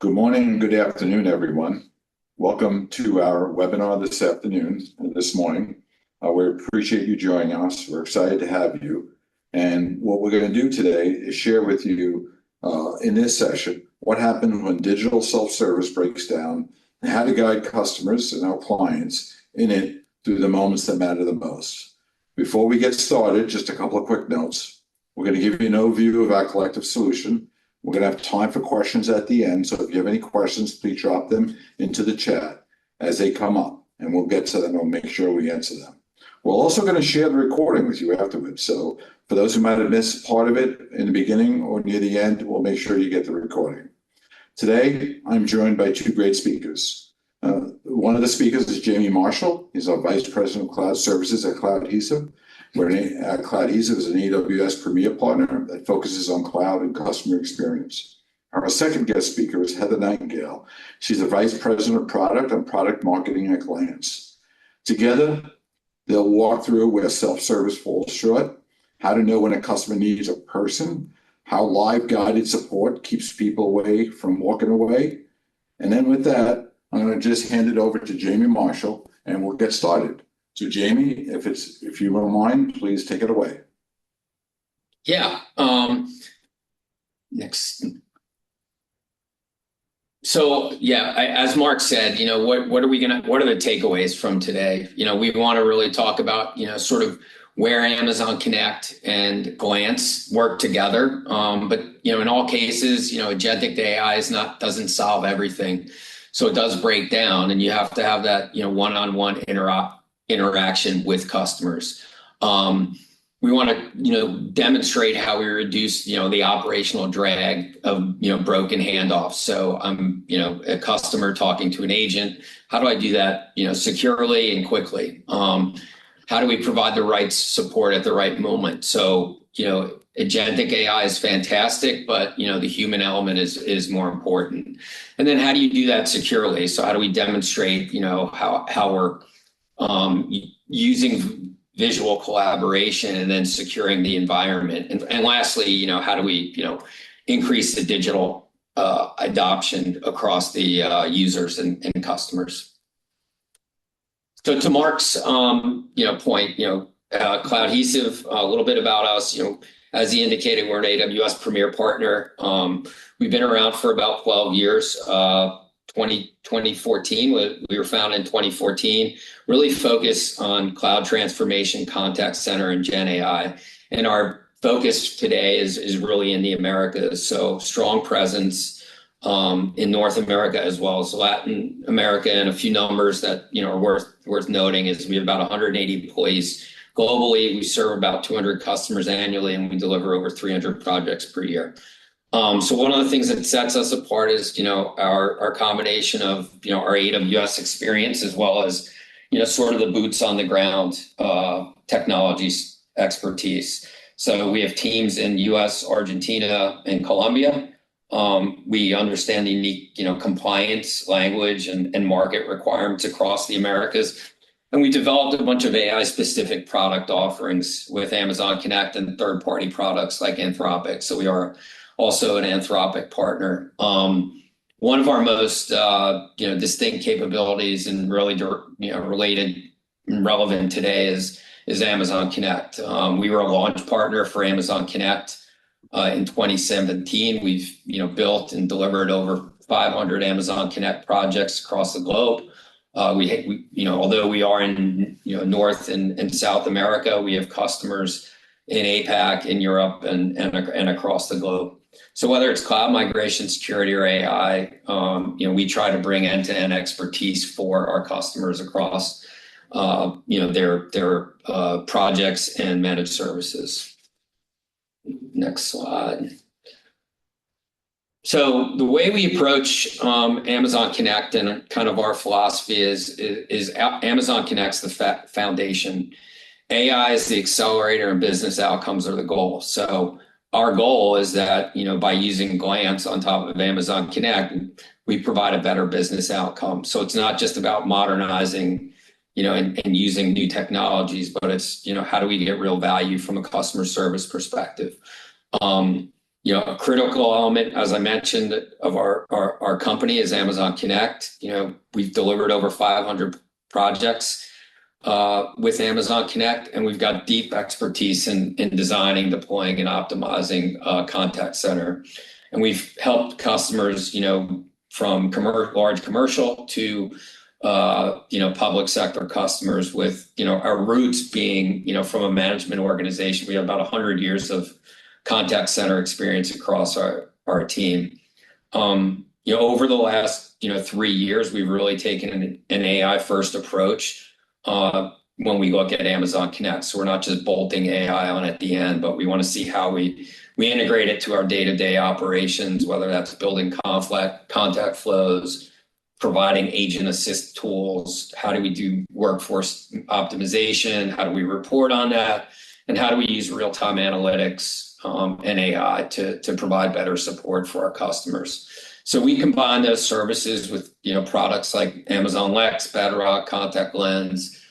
Good morning and good afternoon, everyone. Welcome to our webinar this morning. We appreciate you joining us. We're excited to have you. And what we're going to do today is share with you in this session what happens when digital self-service breaks down and how to guide customers and our clients in it through the moments that matter the most. Before we get started, just a couple of quick notes. We're going to give you an overview of our collective solution. We're going to have time for questions at the end, so if you have any questions, please drop them into the chat as they come up, and we'll get to them and we'll make sure we answer them. We're also going to share the recording with you afterwards, so for those who might have missed part of it in the beginning or near the end, we'll make sure you get the recording. Today, I'm joined by two great speakers. One of the speakers is Jamie Marshall. He's our Vice President of Cloud Services at CloudHesive. CloudHesive is an AWS Premier Partner that focuses on cloud and customer experience. Our second guest speaker is Heather Nightingale. She's the Vice President of Product and Product Marketing at Glance. Together, they'll walk through where self-service falls short, how to know when a customer needs a person, how live guided support keeps people away from walking away. And then with that, I'm going to just hand it over to Jamie Marshall and we'll get started. So Jamie, if you don't mind, please take it away. Yeah. Next. So yeah, as Mark said, what are the takeaways from today? We want to really talk about, sort of where Amazon Connect and Glance work together. But in all cases, agentic AI doesn't solve everything. So it does break down, and you have to have that, one-on-one interaction with customers. We want to, demonstrate how we reduce, the operational drag of, broken handoffs. So I'm, a customer talking to an agent. How do I do that, securely and quickly? How do we provide the right support at the right moment? So, agentic AI is fantastic, but, the human element is more important. And then how do you do that securely? So how do we demonstrate, how we're using visual collaboration and then securing the environment? And lastly, how do we, increase the digital adoption across the users and customers? So to Mark's, point, CloudHesive, a little bit about us, as he indicated, we're an AWS Premier Partner. We've been around for about 12 years. 2014, we were founded in 2014, really focused on cloud transformation, contact center, and Gen AI. And our focus today is really in the Americas. So strong presence in North America as well as Latin America. And a few numbers that are worth noting is we have about 180 employees globally. We serve about 200 customers annually, and we deliver over 300 projects per year. So one of the things that sets us apart is, our combination of, our AWS experience as well as, sort of the boots on the ground technology expertise. So we have teams in US, Argentina, and Colombia. We understand the unique, compliance, language, and market requirements across the Americas. And we developed a bunch of AI-specific product offerings with Amazon Connect and third-party products like Anthropic. So we are also an Anthropic partner. One of our most distinct capabilities and really related and relevant today is Amazon Connect. We were a launch partner for Amazon Connect in 2017. We've built and delivered over 500 Amazon Connect projects across the globe. Although we are in North and South America, we have customers in APAC, in Europe, and across the globe. So whether it's cloud migration, security, or AI, we try to bring end-to-end expertise for our customers across their projects and managed services. Next slide. So the way we approach Amazon Connect and kind of our philosophy is Amazon Connect's the foundation. AI is the accelerator and business outcomes are the goal. So our goal is that, by using Glance on top of Amazon Connect, we provide a better business outcome. So it's not just about modernizing, and using new technologies, but it's, how do we get real value from a customer service perspective? A critical element, as I mentioned, of our company is Amazon Connect. We've delivered over 500 projects with Amazon Connect, and we've got deep expertise in designing, deploying, and optimizing contact center. And we've helped customers, from large commercial to public sector customers with, our roots being, from a management organization. We have about 100 years of contact center experience across our team. Over the last, 3 years, we've really taken an AI first approach when we look at Amazon Connect. So we're not just bolting AI on at the end, but we want to see how we integrate it to our day-to-day operations, whether that's building contact flows, providing agent assist tools. How do we do workforce optimization? How do we report on that? And how do we use real-time analytics and AI to provide better support for our customers? So we combine those services with products like Amazon Lex, Bedrock, Contact Lens,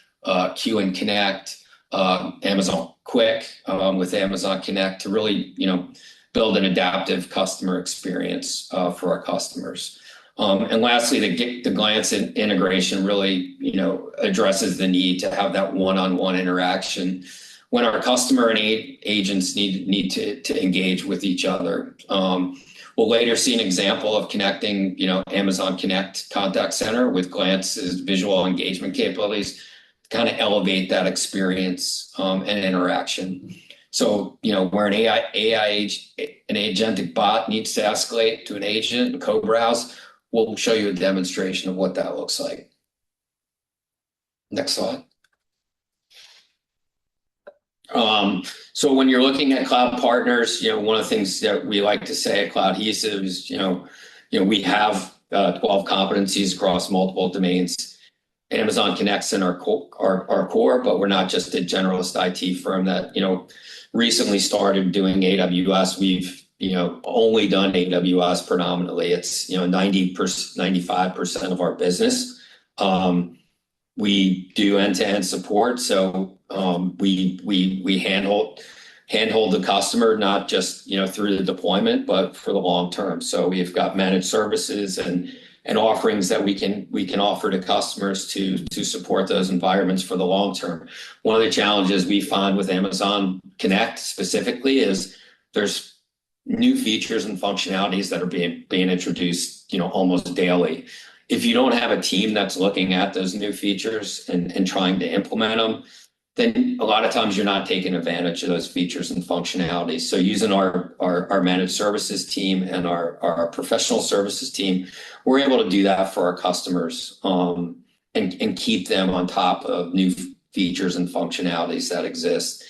Q and Connect, Amazon Quick with Amazon Connect to really build an adaptive customer experience for our customers. And lastly, the Glance integration really addresses the need to have that one-on-one interaction when our customer and agents need to engage with each other. We'll later see an example of connecting, Amazon Connect Contact Center with Glance's visual engagement capabilities to kind of elevate that experience and interaction. So, where an agentic bot needs to escalate to an agent and co-browse, we'll show you a demonstration of what that looks like. Next slide. So when you're looking at cloud partners, one of the things that we like to say at CloudHesive is, we have 12 competencies across multiple domains. Amazon Connect's in our core, but we're not just a generalist IT firm that, recently started doing AWS. We've, only done AWS predominantly. It's, 95% of our business. We do end-to-end support, so we handhold the customer not just through the deployment, but for the long term. So we've got managed services and offerings that we can offer to customers to support those environments for the long term. One of the challenges we find with Amazon Connect specifically is there's new features and functionalities that are being introduced almost daily. If you don't have a team that's looking at those new features and trying to implement them, then a lot of times you're not taking advantage of those features and functionalities. So using our managed services team and our professional services team, we're able to do that for our customers and keep them on top of new features and functionalities that exist.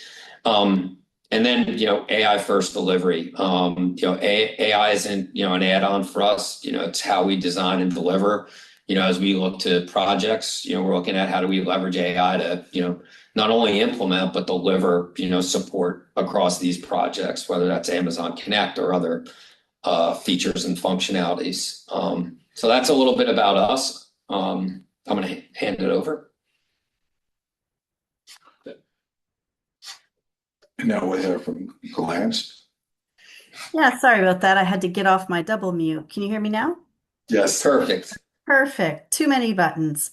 And then, AI first delivery. AI isn't, an add-on for us. It's how we design and deliver. As we look to projects, we're looking at how do we leverage AI to, not only implement, but deliver, support across these projects, whether that's Amazon Connect or other features and functionalities. So that's a little bit about us. I'm going to hand it over. And now we'll hear from Glance. Yeah, sorry about that. I had to get off my double mute. Can you hear me now? Yes. Perfect. Perfect. Too many buttons.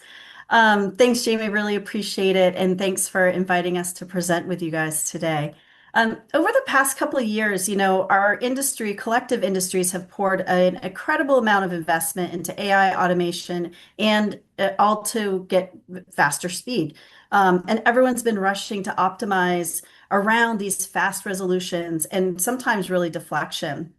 Thanks, Jamie. Really appreciate it. And thanks for inviting us to present with you guys today. Over the past couple of years, our industry, collective industries have poured an incredible amount of investment into AI automation and all to get faster speed. And everyone's been rushing to optimize around these fast resolutions and sometimes really deflection.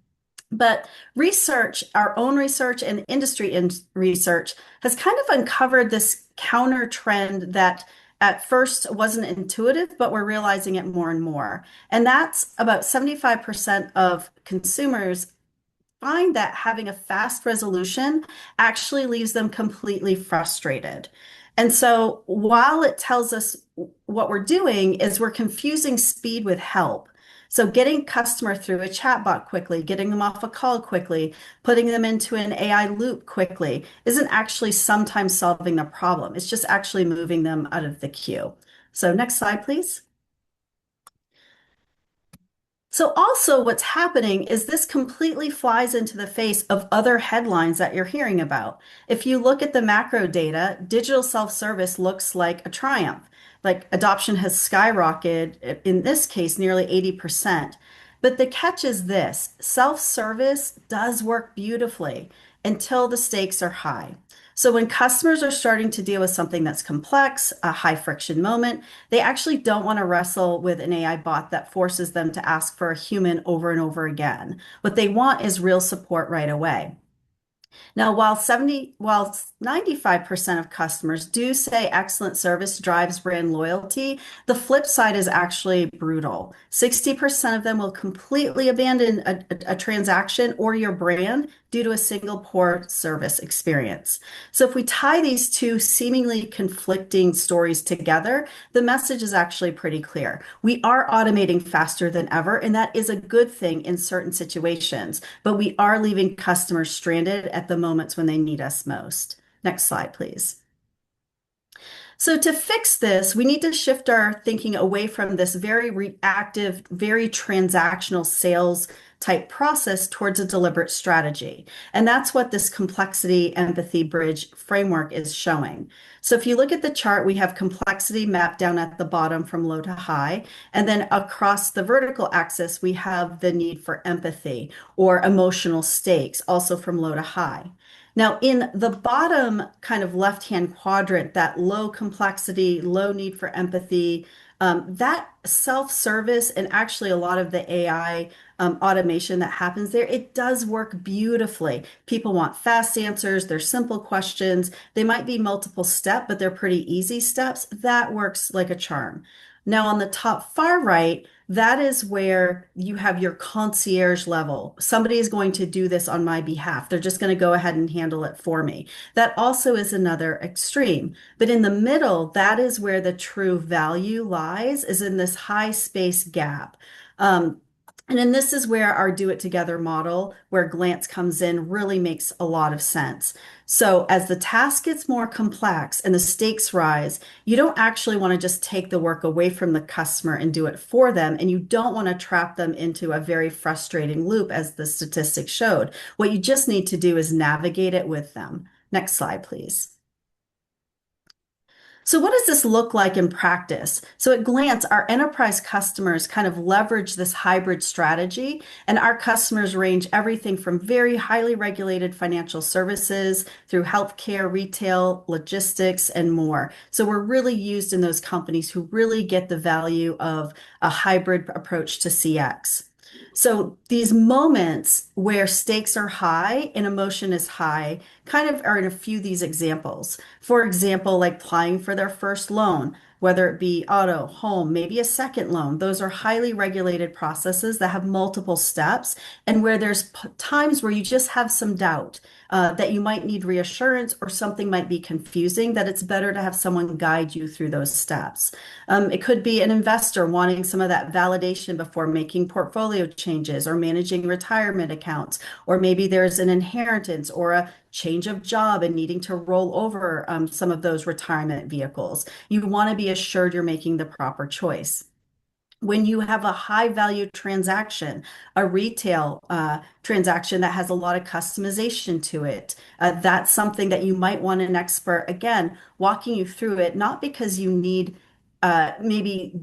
But research, our own research and industry research has kind of uncovered this counter trend that at first wasn't intuitive, but we're realizing it more and more. And that's about 75% of consumers find that having a fast resolution actually leaves them completely frustrated. And so while it tells us what we're doing is we're confusing speed with help. So getting customer through a chatbot quickly, getting them off a call quickly, putting them into an AI loop quickly isn't actually sometimes solving the problem. It's just actually moving them out of the queue. So next slide, please. So also what's happening is this completely flies into the face of other headlines that you're hearing about. If you look at the macro data, digital self-service looks like a triumph. Like adoption has skyrocketed, in this case, nearly 80%. But the catch is this, self-service does work beautifully until the stakes are high. So when customers are starting to deal with something that's complex, a high friction moment, they actually don't want to wrestle with an AI bot that forces them to ask for a human over and over again. What they want is real support right away. Now, while 95% of customers do say excellent service drives brand loyalty, the flip side is actually brutal. 60% of them will completely abandon a transaction or your brand due to a single poor service experience. So if we tie these two seemingly conflicting stories together, the message is actually pretty clear. We are automating faster than ever, and that is a good thing in certain situations, but we are leaving customers stranded at the moments when they need us most. Next slide, please. So to fix this, we need to shift our thinking away from this very reactive, very transactional sales type process towards a deliberate strategy. And that's what this complexity empathy bridge framework is showing. So if you look at the chart, we have complexity mapped down at the bottom from low to high. And then across the vertical axis, we have the need for empathy or emotional stakes, also from low to high. Now, in the bottom kind of left-hand quadrant, that low complexity, low need for empathy, that self-service and actually a lot of the AI automation that happens there, it does work beautifully. People want fast answers. They're simple questions. They might be multiple step, but they're pretty easy steps. That works like a charm. Now, on the top far right, that is where you have your concierge level. Somebody is going to do this on my behalf. They're just going to go ahead and handle it for me. That also is another extreme. But in the middle, that is where the true value lies, is in this high space gap. And then this is where our do it together model, where Glance comes in, really makes a lot of sense. So as the task gets more complex and the stakes rise, you don't actually want to just take the work away from the customer and do it for them. And you don't want to trap them into a very frustrating loop, as the statistics showed. What you just need to do is navigate it with them. Next slide, please. So what does this look like in practice? So at Glance, our enterprise customers kind of leverage this hybrid strategy, and our customers range everything from very highly regulated financial services through healthcare, retail, logistics, and more. So we're really used in those companies who really get the value of a hybrid approach to CX. So these moments where stakes are high and emotion is high kind of are in a few of these examples. For example, like applying for their first loan, whether it be auto, home, maybe a second loan. Those are highly regulated processes that have multiple steps and where there's times where you just have some doubt that you might need reassurance or something might be confusing, that it's better to have someone guide you through those steps. It could be an investor wanting some of that validation before making portfolio changes or managing retirement accounts, or maybe there's an inheritance or a change of job and needing to roll over some of those retirement vehicles. You want to be assured you're making the proper choice. When you have a high value transaction, a retail transaction that has a lot of customization to it, that's something that you might want an expert, again, walking you through it, not because you need maybe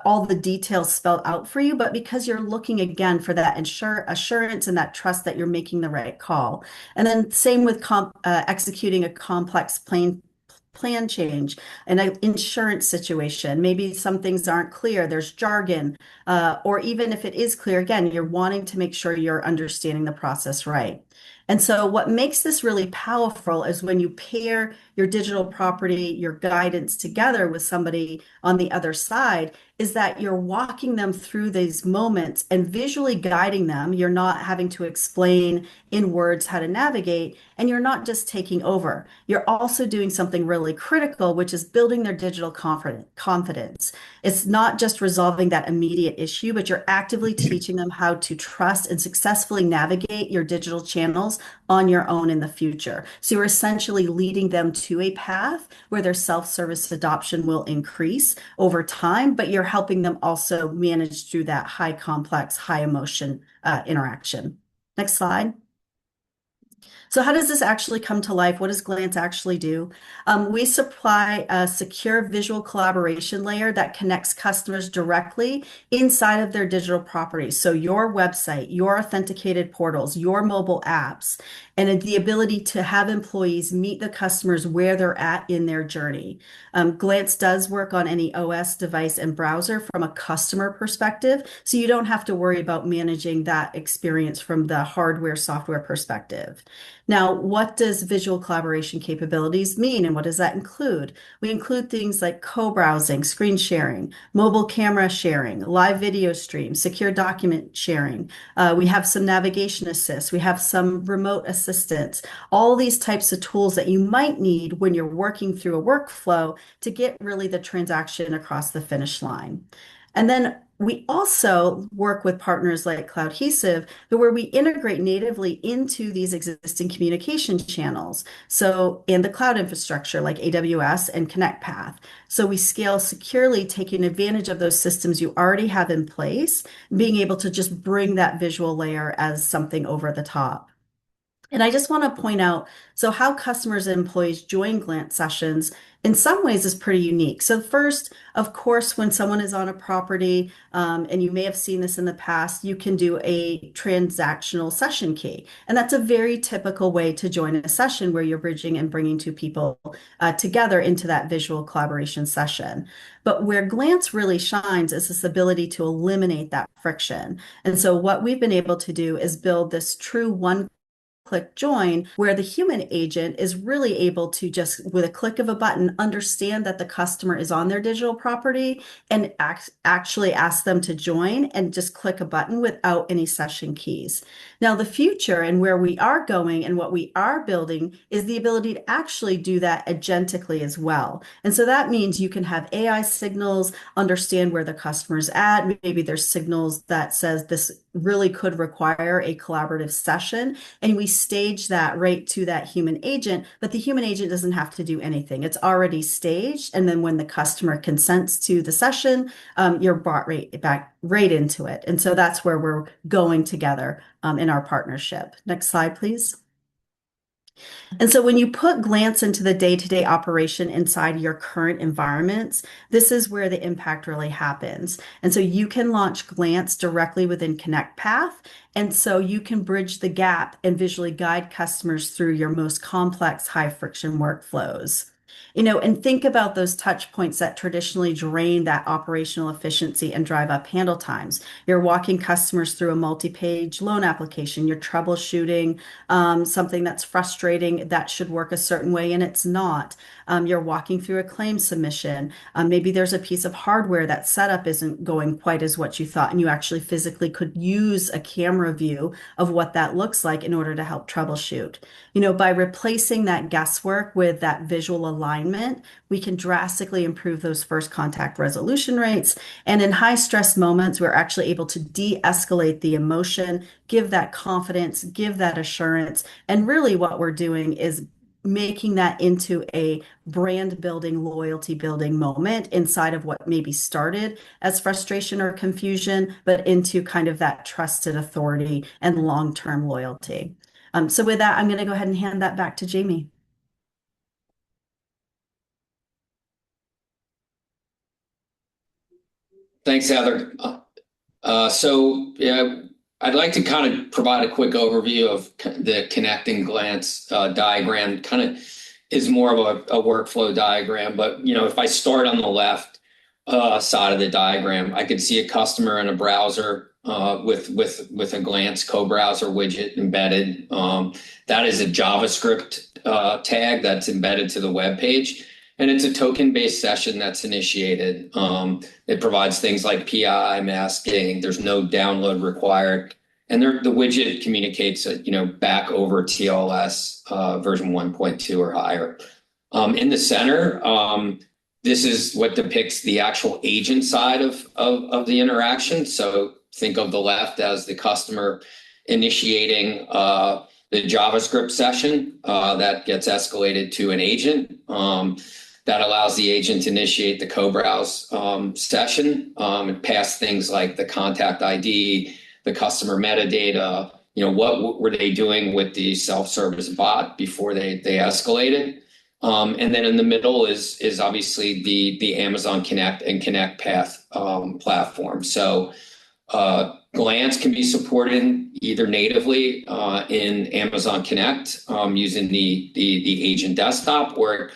all the details spelled out for you, but because you're looking again for that assurance and that trust that you're making the right call. And then same with executing a complex plan change, an insurance situation. Maybe some things aren't clear, there's jargon, or even if it is clear, again, you're wanting to make sure you're understanding the process right. And so what makes this really powerful is when you pair your digital property, your guidance together with somebody on the other side, is that you're walking them through these moments and visually guiding them. You're not having to explain in words how to navigate, and you're not just taking over. You're also doing something really critical, which is building their digital confidence. It's not just resolving that immediate issue, but you're actively teaching them how to trust and successfully navigate your digital channels channels on your own in the future. So you're essentially leading them to a path where their self-service adoption will increase over time, but you're helping them also manage through that high complex, high emotion interaction. Next slide. So how does this actually come to life? What does Glance actually do? We supply a secure visual collaboration layer that connects customers directly inside of their digital properties. So your website, your authenticated portals, your mobile apps, and the ability to have employees meet the customers where they're at in their journey. Glance does work on any OS device and browser from a customer perspective, so you don't have to worry about managing that experience from the hardware software perspective. Now, what does visual collaboration capabilities mean and what does that include? We include things like co-browsing, screen sharing, mobile camera sharing, live video streams, secure document sharing. We have some navigation assist. We have some remote assistance. All these types of tools that you might need when you're working through a workflow to get really the transaction across the finish line. And then we also work with partners like CloudHesive, where we integrate natively into these existing communication channels. So in the cloud infrastructure like AWS and ConnectPath. So we scale securely, taking advantage of those systems you already have in place, being able to just bring that visual layer as something over the top. And I just want to point out, so how customers and employees join Glance sessions in some ways is pretty unique. So first, of course, when someone is on a property, and you may have seen this in the past, you can do a transactional session key. And that's a very typical way to join a session where you're bridging and bringing two people together into that visual collaboration session. But where Glance really shines is this ability to eliminate that friction. And so what we've been able to do is build this true one-click join where the human agent is really able to just with a click of a button understand that the customer is on their digital property and actually ask them to join and just click a button without any session keys. Now the future and where we are going and what we are building is the ability to actually do that agentically as well. And so that means you can have AI signals, understand where the customer's at. Maybe there's signals that says this really could require a collaborative session, and we stage that right to that human agent, but the human agent doesn't have to do anything. It's already staged, and then when the customer consents to the session, you're brought right into it. And so that's where we're going together in our partnership. Next slide, please. And so when you put Glance into the day-to-day operation inside your current environments, this is where the impact really happens. And so you can launch Glance directly within ConnectPath. And so you can bridge the gap and visually guide customers through your most complex high friction workflows. And think about those touch points that traditionally drain that operational efficiency and drive up handle times. You're walking customers through a multi-page loan application. You're troubleshooting something that's frustrating that should work a certain way and it's not. You're walking through a claim submission. Maybe there's a piece of hardware that setup isn't going quite as what you thought, and you actually physically could use a camera view of what that looks like in order to help troubleshoot. By replacing that guesswork with that visual alignment, we can drastically improve those first contact resolution rates. And in high stress moments, we're actually able to de-escalate the emotion, give that confidence, give that assurance. And really what we're doing is making that into a brand building, loyalty building moment inside of what maybe started as frustration or confusion, but into kind of that trusted authority and long-term loyalty. So with that, I'm going to go ahead and hand that back to Jamie. Thanks, Heather. I'd like to kind of provide a quick overview of the connecting glance diagram. Kind of is more of a workflow diagram, but if I start on the left side of the diagram, I could see a customer in a browser with a Glance co-browser widget embedded. That is a JavaScript tag that's embedded to the web page. And it's a token-based session that's initiated. It provides things like PI masking. There's no download required, and the widget communicates, back over TLS version 1.2 or higher. In the center, this is what depicts the actual agent side of the interaction. So think of the left as the customer initiating the JavaScript session that gets escalated to an agent. That allows the agent to initiate the cobrowse session and pass things like the contact ID, the customer metadata, what were they doing with the self-service bot before they escalated. And then in the middle is obviously the Amazon Connect and Connect Path platform. So Glance can be supported either natively in Amazon Connect using the agent desktop, or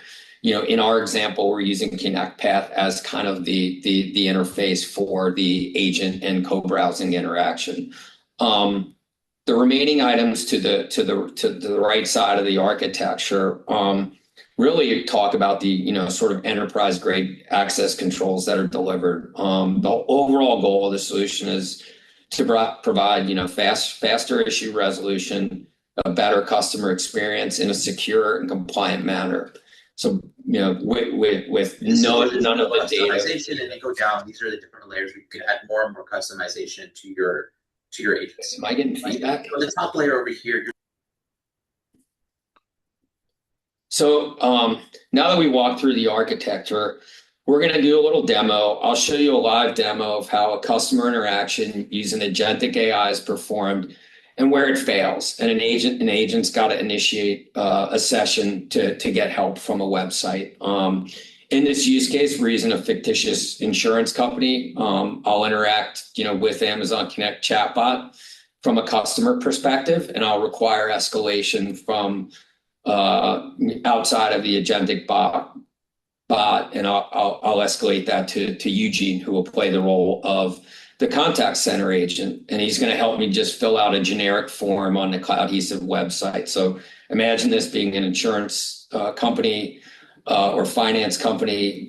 in our example, we're using Connect Path as kind of the interface for the agent and co-browsing interaction. The remaining items to the right side of the architecture really talk about the sort of enterprise grade access controls that are delivered. The overall goal of the solution is to provide faster issue resolution, a better customer experience in a secure and compliant manner. So with none of the data customization, and then go down. These are the different layers. We could add more and more customization to your agents. Am I getting feedback? On the top layer over here. So now that we walked through the architecture, we're going to do a little demo. I'll show you a live demo of how a customer interaction using agentic AI is performed and where it fails. And an agent's got to initiate a session to get help from a website. In this use case, we're using a fictitious insurance company. I'll interact, with Amazon Connect chatbot from a customer perspective, and I'll require escalation from outside of the agentic bot, and I'll escalate that to Eugene, who will play the role of the contact center agent, and he's going to help me just fill out a generic form on the CloudHesive website. So imagine this being an insurance company or finance company,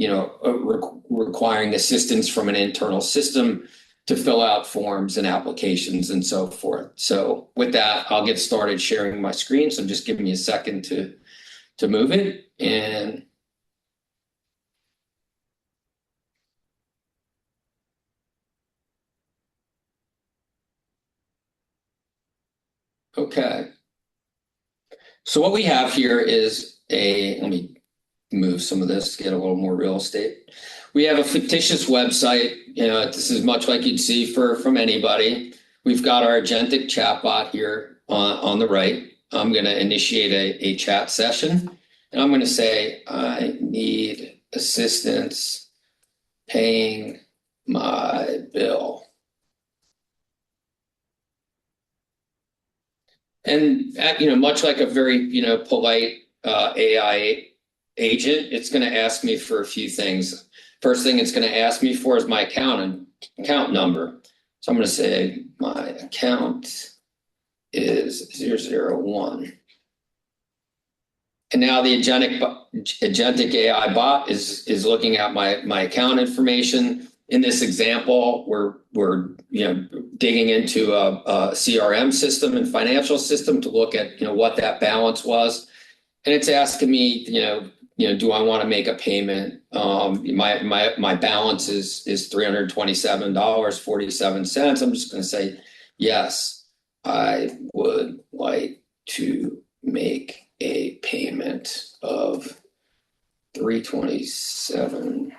requiring assistance from an internal system to fill out forms and applications and so forth. So with that, I'll get started sharing my screen. So just give me a second to move it. And okay. So what we have here is let me move some of this to get a little more real estate. We have a fictitious website. This is much like you'd see from anybody. We've got our agentic chatbot here on the right. I'm going to initiate a chat session, and I'm going to say, I need assistance paying my bill. And much like a very polite AI agent, it's going to ask me for a few things. First thing it's going to ask me for is my account number. So I'm going to say my account is 001. And now the agentic AI bot is looking at my account information. In this example, we're digging into a CRM system and financial system to look at what that balance was, and it's asking me do I want to make a payment? My balance is $327.47. I'm just going to say yes. I would like to make a payment of $327.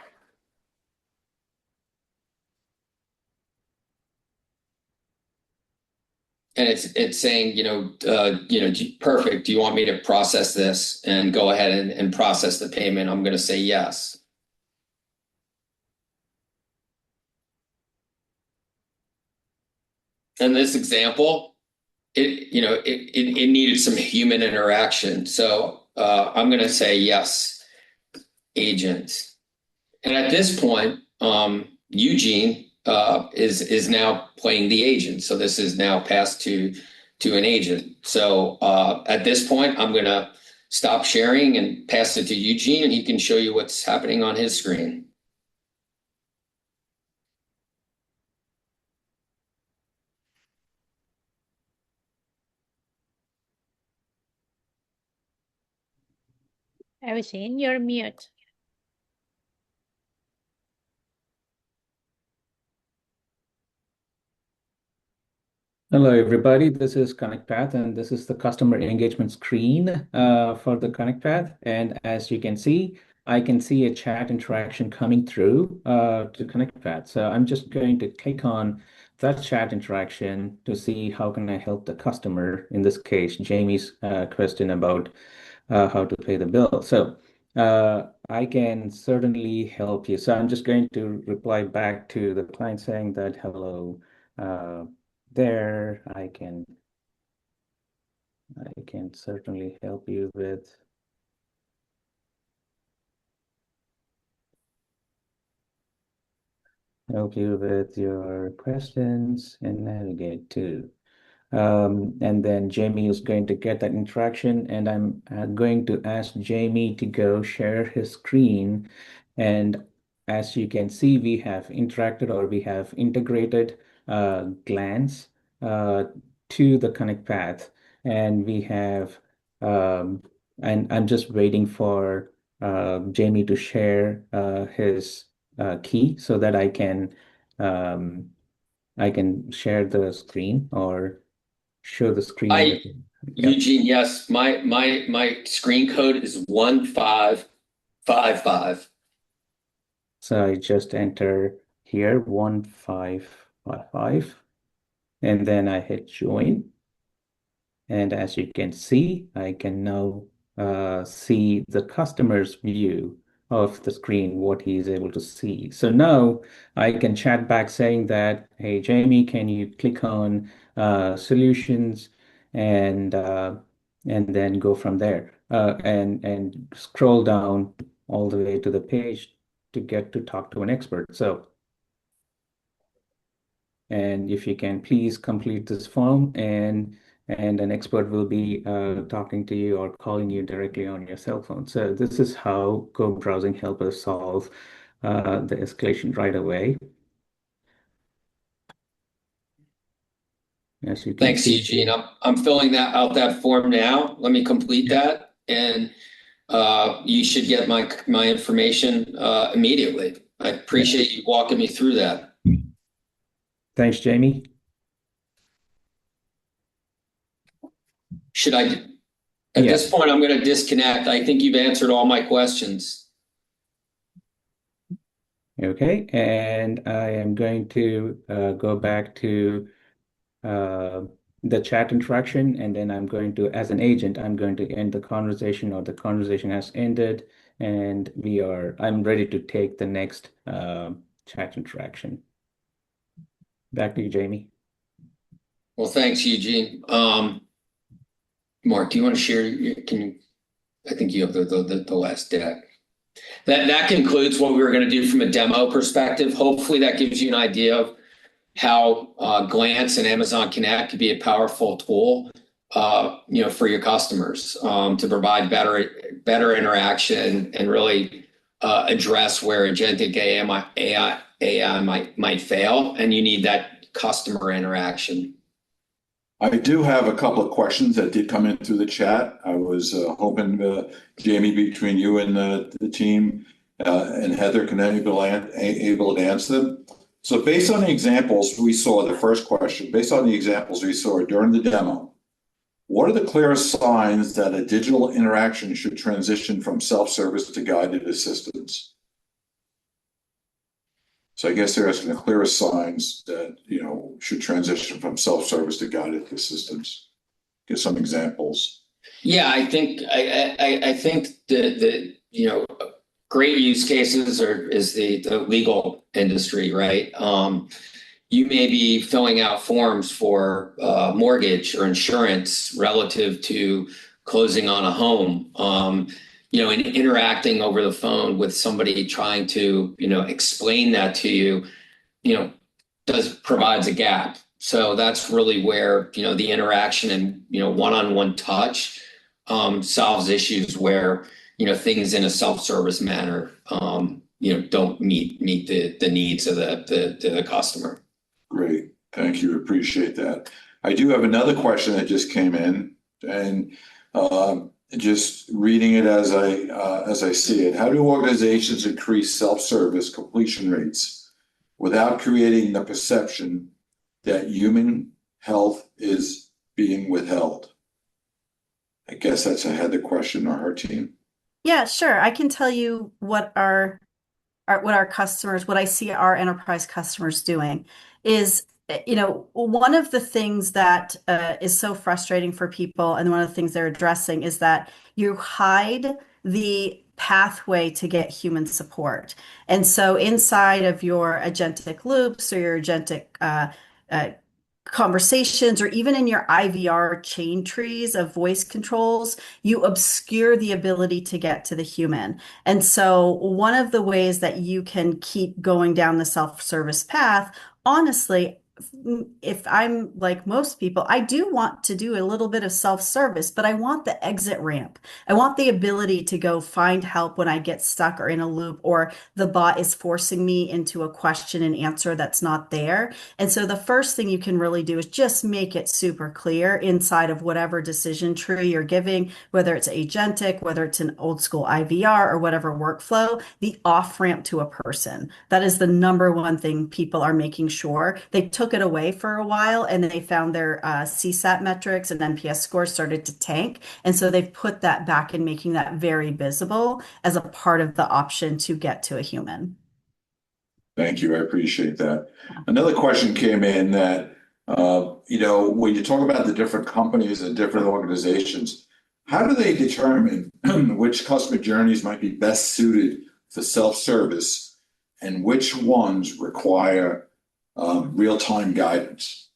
And it's saying, perfect. Do you want me to process this and go ahead and process the payment? I'm going to say yes. In this example, it needed some human interaction. So I'm going to say yes, agent. And at this point, Eugene is now playing the agent. So this is now passed to an agent. So at this point, I'm going to stop sharing and pass it to Eugene, and he can show you what's happening on his screen. Eugene, you're mute. Hello, everybody. This is ConnectPath, and this is the customer engagement screen for the ConnectPath. And as you can see, I can see a chat interaction coming through to ConnectPath. So I'm just going to click on that chat interaction to see how can I help the customer, in this case, Jamie's question about how to pay the bill. So I can certainly help you. So I'm just going to reply back to the client saying that, hello. There I can certainly help you with your questions and navigate to. And then Jamie is going to get that interaction, and I'm going to ask Jamie to go share his screen. And as you can see, we have interacted, or we have integrated Glance to the Connect path, and we have and I'm just waiting for Jamie to share his key so that um, I can share the screen or show the screen. Yep. Eugene, yes, my screen code is 1555. So I just enter here 1555, and then I hit join. And as you can see, I can now see the customer's view of the screen, what he is able to see. So now I can chat back saying that, hey, Jamie, can you click on solutions and then go from there and scroll down all the way to the page to get to talk to an expert. So, and if you can please complete this form, and an expert will be talking to you or calling you directly on your cell phone. So this is how co-browsing helps us solve the escalation right away. As you can Thanks, see, Eugene. I'm filling that form now. Let me complete that, and you should get my information immediately. I appreciate you walking me through that. Thanks, Jamie. Should I? At this point, I'm going to disconnect. I think you've answered all my questions. Okay, and I am going to go back to the chat interaction, and then I'm going to, as an agent, I'm going to end the conversation, or the conversation has ended, and I'm ready to take the next chat interaction. Back to you, Jamie. Well, thanks, Eugene. Mark, do you want to share? I think you have the last deck. That concludes what we were going to do from a demo perspective. Hopefully that gives you an idea of how Glance and Amazon Connect could be a powerful tool, for your customers to provide better interaction and really address where agentic AI might fail, and you need that customer interaction. I do have a couple of questions that did come in through the chat. I was hoping, Jamie, between you and the team and Heather, can able to answer them. So based on the examples we saw, the first question, based on the examples we saw during the demo, what are the clearest signs that a digital interaction should transition from self-service to guided assistance? So I guess they're asking the clearest signs that, should transition from self-service to guided assistance. Give some examples. Yeah, I think the great use cases is the legal industry, right? You may be filling out forms for mortgage or insurance relative to closing on a home. And interacting over the phone with somebody trying to, explain that to you, provides a gap. So that's really where, the interaction and, one-on-one touch solves issues where, things in a self-service manner, don't meet the needs of the customer. Great. Thank you. Appreciate that. I do have another question that just came in, and just reading it as I see it. How do organizations increase self-service completion rates without creating the perception that human health is being withheld? I guess that's a Heather question or her team. Yeah, sure. I can tell you what our customers, what I see our enterprise customers doing is, one of the things that is so frustrating for people, and one of the things they're addressing is that you hide the pathway to get human support. And so inside of your agentic loops or your agentic uh, conversations, or even in your IVR chain trees of voice controls, you obscure the ability to get to the human. And so, one of the ways that you can keep going down the self-service path, honestly, if I'm like most people, I do want to do a little bit of self-service, but I want the exit ramp. I want the ability to go find help when I get stuck or in a loop, or the bot is forcing me into a question and answer that's not there. And so the first thing you can really do is just make it super clear inside of whatever decision tree you're giving, whether it's agentic, whether it's an old school IVR or whatever workflow, the off ramp to a person. That is the number one thing people are making sure. They took it away for a while, and then they found their CSAT metrics and NPS scores started to tank. And so they've put that back in, making that very visible as a part of the option to get to a human. Thank you. I appreciate that. Another question came in that, when you talk about the different companies and different organizations, how do they determine which customer journeys might be best suited for self-service and which ones require real-time guidance?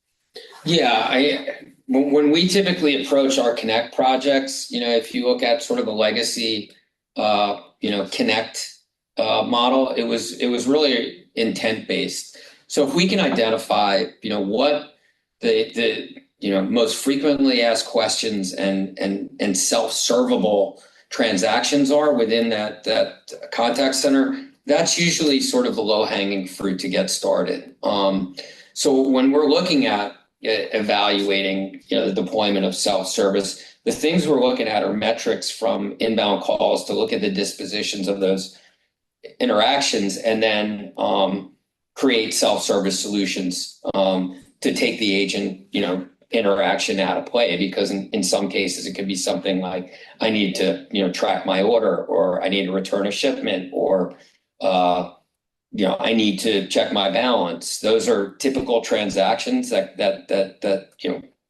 Yeah, when we typically approach our Connect projects, if you look at sort of the legacy, Connect model, it was really intent-based. So if we can identify, what the most frequently asked questions and self-servable transactions are within that contact center, that's usually sort of the low-hanging fruit to get started. So when we're looking at evaluating, the deployment of self-service, the things we're looking at are metrics from inbound calls to look at the dispositions of those interactions, and then create self-service solutions to take the agent, interaction out of play. Because in some cases it could be something like, I need to, track my order, or I need to return a shipment, or I need to check my balance. Those are typical transactions that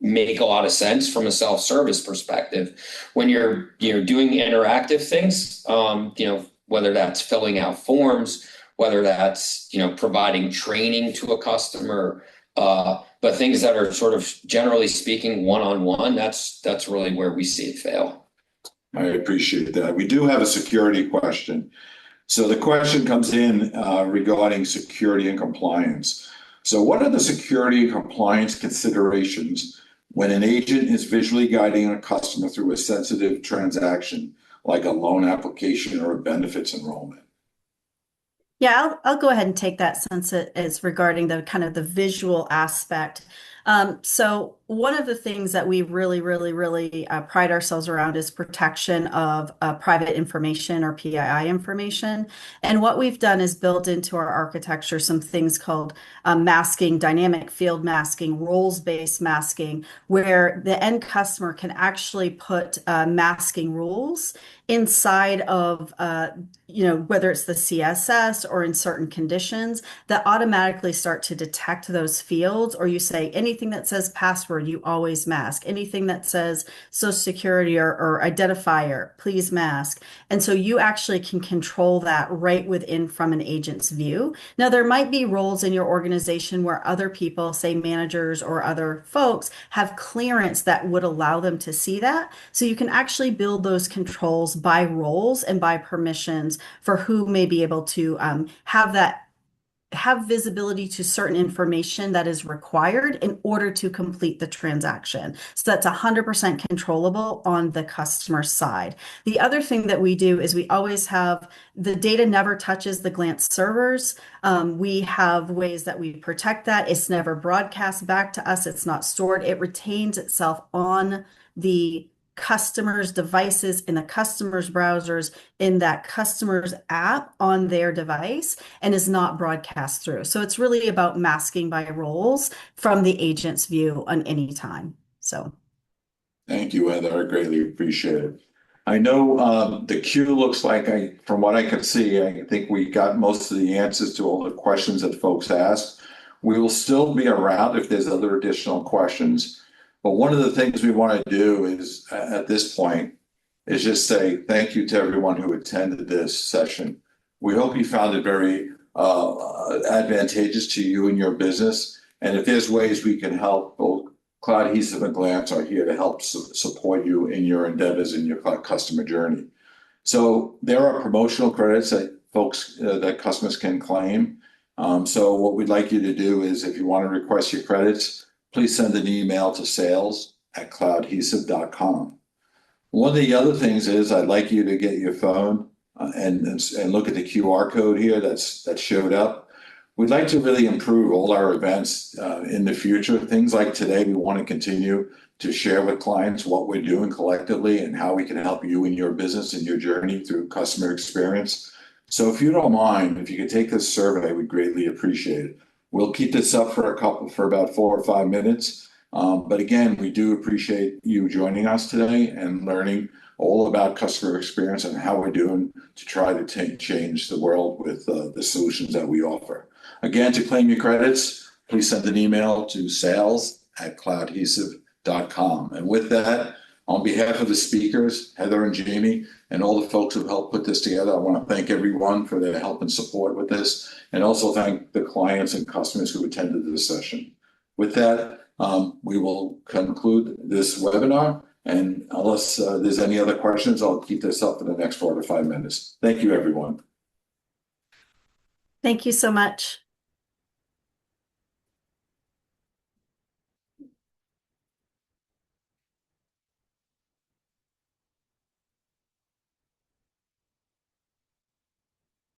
make a lot of sense from a self-service perspective. When you're doing interactive things, whether that's filling out forms, whether that's providing training to a customer, but things that are sort of, generally speaking, one-on-one, that's really where we see it fail. I appreciate that. We do have a security question. So the question comes in regarding security and compliance. So what are the security and compliance considerations when an agent is visually guiding a customer through a sensitive transaction, like a loan application or a benefits enrollment? Yeah, I'll go ahead and take that, since it is regarding the kind of the visual aspect. So one of the things that we really, really, really pride ourselves around is protection of private information, or PII information. And what we've done is build into our architecture some things called masking, dynamic field masking, roles-based masking, where the end customer can actually put masking rules inside of whether it's the CSS or in certain conditions that automatically start to detect those fields. Or you say anything that says password, you always mask. Anything that says social security or identifier, please mask. And so you actually can control that right within from an agent's view. Now, there might be roles in your organization where other people, say managers or other folks, have clearance that would allow them to see that. So you can actually build those controls by roles and by permissions for who may be able to have visibility to certain information that is required in order to complete the transaction. So that's 100% controllable on the customer side. The other thing that we do is we always have the data never touches the Glance servers. We have ways that we protect that. It's never broadcast back to us. It's not stored. It retains itself on the customers' devices, in the customer's browsers, in that customer's app on their device, and is not broadcast through. So it's really about masking by roles from the agent's view on any time. So Thank you, Heather. I greatly appreciate it. I know the queue looks like from what I can see, I think we got most of the answers to all the questions that folks asked. We will still be around if there's other additional questions. But one of the things we want to do is, at this point, is just say thank you to everyone who attended this session. We hope you found it very advantageous to you and your business. And if there's ways we can help, both CloudHesive and Glance are here to help support you in your endeavors in your customer journey. So there are promotional credits that that customers can claim. So what we'd like you to do is, if you want to request your credits, please send an email to sales@cloudhesive.com. One of the other things is I'd like you to get your phone and look at the QR code here that showed up. We'd like to really improve all our events in the future. Things like today, we want to continue to share with clients what we're doing collectively and how we can help you in your business and your journey through customer experience. So if you don't mind, if you could take this survey, we'd greatly appreciate it. We'll keep this up for about 4 or 5 minutes. But again, we do appreciate you joining us today and learning all about customer experience and how we're doing to try to change the world with the solutions that we offer. Again, to claim your credits, please send an email to sales@cloudhesive.com. And with that, on behalf of the speakers, Heather and Jamie, and all the folks who helped put this together, I want to thank everyone for their help and support with this, and also thank the clients and customers who attended this session. With that, we will conclude this webinar. And unless there's any other questions, I'll keep this up for the next 4 to 5 minutes. Thank you, everyone. thank you so much.